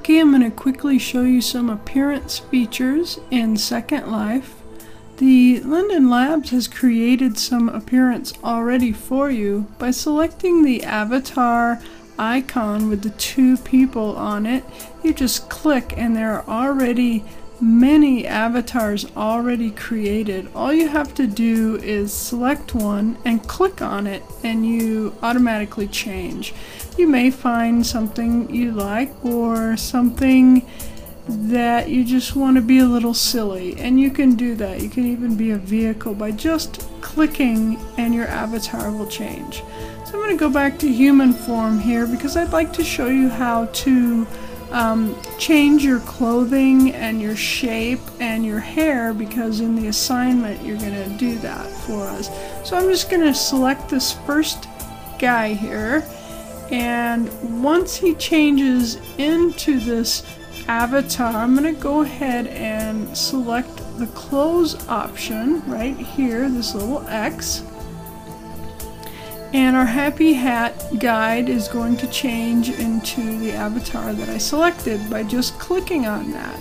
Okay, I'm going to quickly show you some appearance features in Second Life. The Linden Labs has created some appearance already for you by selecting the avatar icon with the two people on it. You just click and there are already many avatars already created. All you have to do is select one and click on it and you automatically change. You may find something you like or something that you just want to be a little silly, and you can do that. You can even be a vehicle by just clicking and your avatar will change. So I'm going to go back to human form here because I'd like to show you how to change your clothing and your shape and your hair, because in the assignment you're going to do that for us. So I'm just going to select this first guy here, and once he changes into this avatar, I'm going to go ahead and select the clothes option right here, this little X. And our Happy Hat guide is going to change into the avatar that I selected by just clicking on that.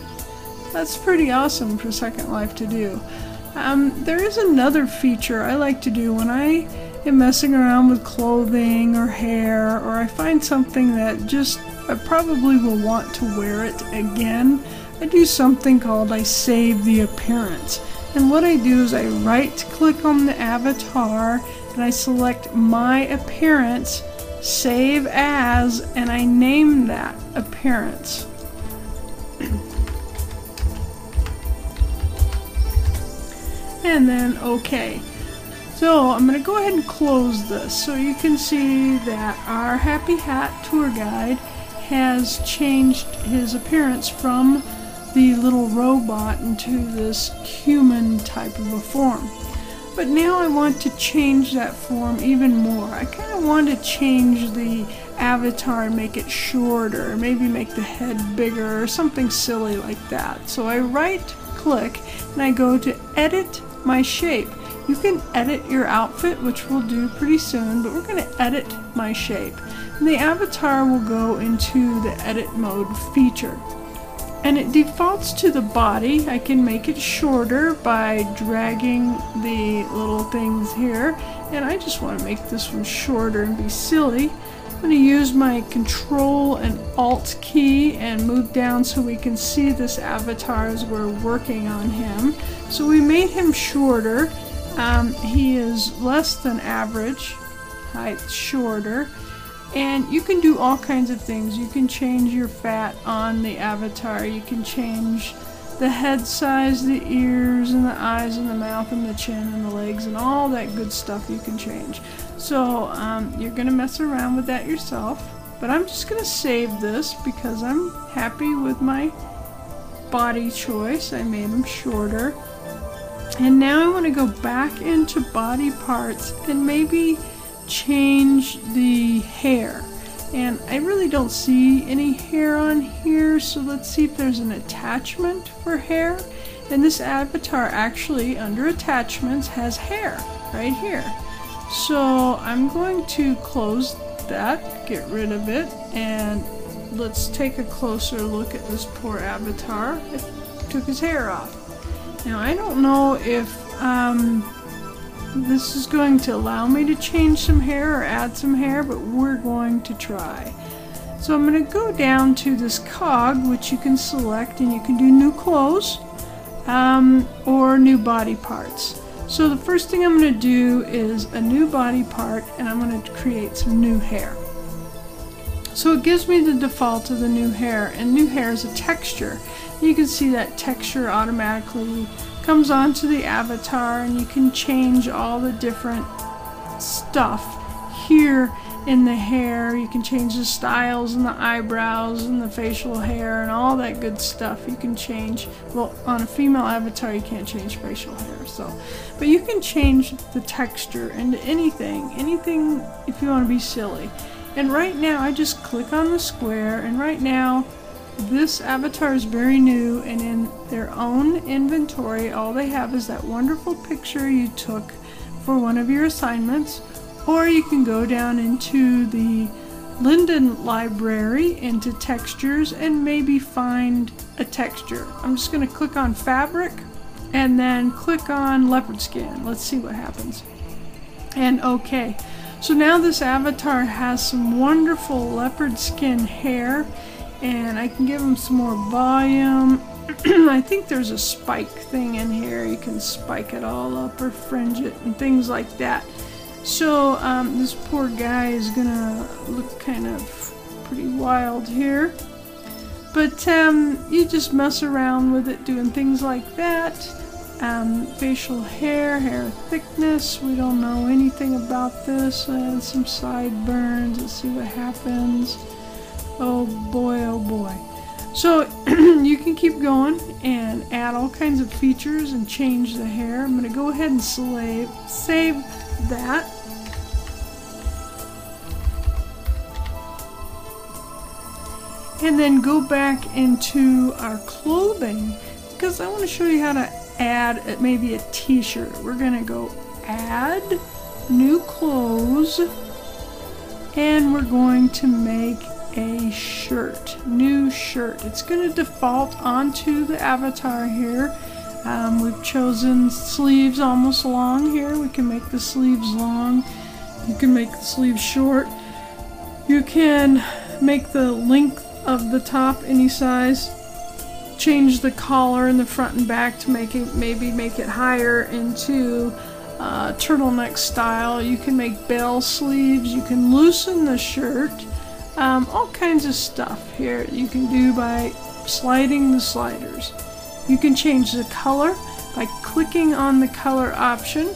That's pretty awesome for Second Life to do. There is another feature I like to do when I am messing around with clothing or hair, or I find something that just I probably will want to wear it again. I do something called I save the appearance. And what I do is I right click on the avatar and I select my appearance, save as, and I name that appearance. And then OK. So I'm going to go ahead and close this so you can see that our Happy Hat tour guide has changed his appearance from the little robot into this human type of a form. But now I want to change that form even more. I kind of want to change the avatar and make it shorter, maybe make the head bigger or something silly like that. So I right click and I go to edit my shape. You can edit your outfit, which we'll do pretty soon, but we're going to edit my shape. And the avatar will go into the edit mode feature. And it defaults to the body. I can make it shorter by dragging the little things here. And I just want to make this one shorter and be silly. I'm going to use my Control and Alt key and move down so we can see this avatar as we're working on him. So we made him shorter. He is less than average height, shorter. And you can do all kinds of things. You can change your fat on the avatar. You can change the head size, the ears, and the eyes, and the mouth, and the chin, and the legs, and all that good stuff you can change. So you're going to mess around with that yourself. But I'm just going to save this because I'm happy with my body choice. I made him shorter. And now I want to go back into body parts and maybe change the hair. And I really don't see any hair on here, so let's see if there's an attachment for hair. And this avatar actually under attachments has hair right here. So I'm going to close that, get rid of it, and let's take a closer look at this poor avatar. It took his hair off. Now I don't know if this is going to allow me to change some hair or add some hair, but we're going to try. So I'm going to go down to this cog, which you can select, and you can do new clothes or new body parts. So the first thing I'm going to do is a new body part, and I'm going to create some new hair. So it gives me the default of the new hair, and new hair is a texture. You can see that texture automatically comes onto the avatar, and you can change all the different stuff here in the hair. You can change the styles and the eyebrows and the facial hair and all that good stuff you can change. Well, on a female avatar you can't change facial hair, but you can change the texture into anything if you want to be silly. And right now I just click on the square, and right now this avatar is very new, and in their own inventory all they have is that wonderful picture you took for one of your assignments. Or you can go down into the Linden library into textures and maybe find a texture. I'm just going to click on fabric and then click on leopard skin. Let's see what happens. And okay, so now this avatar has some wonderful leopard skin hair, and I can give him some more volume. I think there's a spike thing in here. You can spike it all up or fringe it and things like that. So this poor guy is gonna look kind of pretty wild here. But you just mess around with it doing things like that. Facial hair, hair thickness, we don't know anything about this. Some sideburns, let's see what happens. Oh boy, oh boy. So you can keep going and add all kinds of features and change the hair. I'm going to go ahead and save that. And then go back into our clothing, because I want to show you how to add maybe a t-shirt. We're going to go add new clothes, and we're going to make a shirt, new shirt. It's going to default onto the avatar here. We've chosen sleeves almost long here. We can make the sleeves long. You can make the sleeves short. You can make the length of the top any size. Change the collar in the front and back to maybe make it higher into turtleneck style. You can make bell sleeves. You can loosen the shirt. All kinds of stuff here you can do by sliding the sliders. You can change the color by clicking on the color option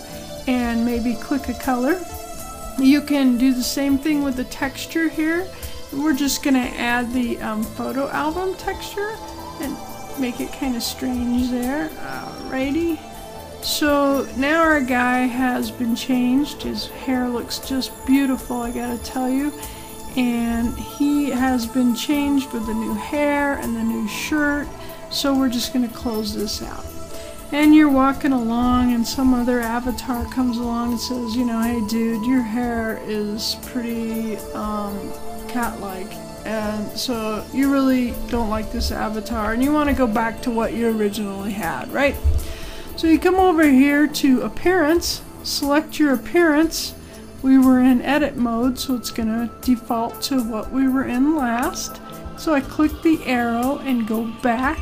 and maybe click a color. You can do the same thing with the texture here. We're just going to add the photo album texture and make it kind of strange there. Alrighty. So now our guy has been changed. His hair looks just beautiful, I gotta tell you. And he has been changed with the new hair and the new shirt. So we're just going to close this out. And you're walking along and some other avatar comes along and says, you know, hey dude, your hair is pretty cat-like. And so you really don't like this avatar and you want to go back to what you originally had, right? So you come over here to appearance, select your appearance. We were in edit mode, so it's going to default to what we were in last. So I click the arrow and go back.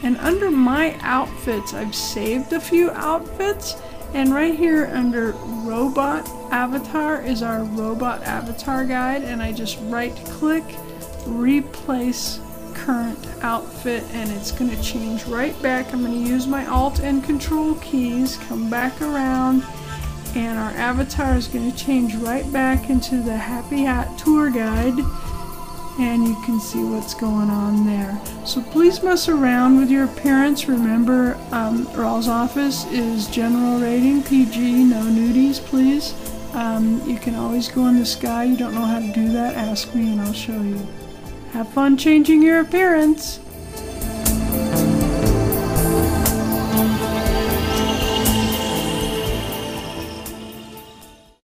And under my outfits, I've saved a few outfits. And right here under robot avatar is our robot avatar guide. And I just right click, replace current outfit, and it's going to change right back. I'm going to use my Alt and Control keys, come back around. And our avatar is going to change right back into the Happy Hat tour guide, and you can see what's going on there. So please mess around with your appearance. Remember, Rawls Office is general rating, PG, no nudies, please. You can always go in the sky. You don't know how to do that, ask me and I'll show you. Have fun changing your appearance.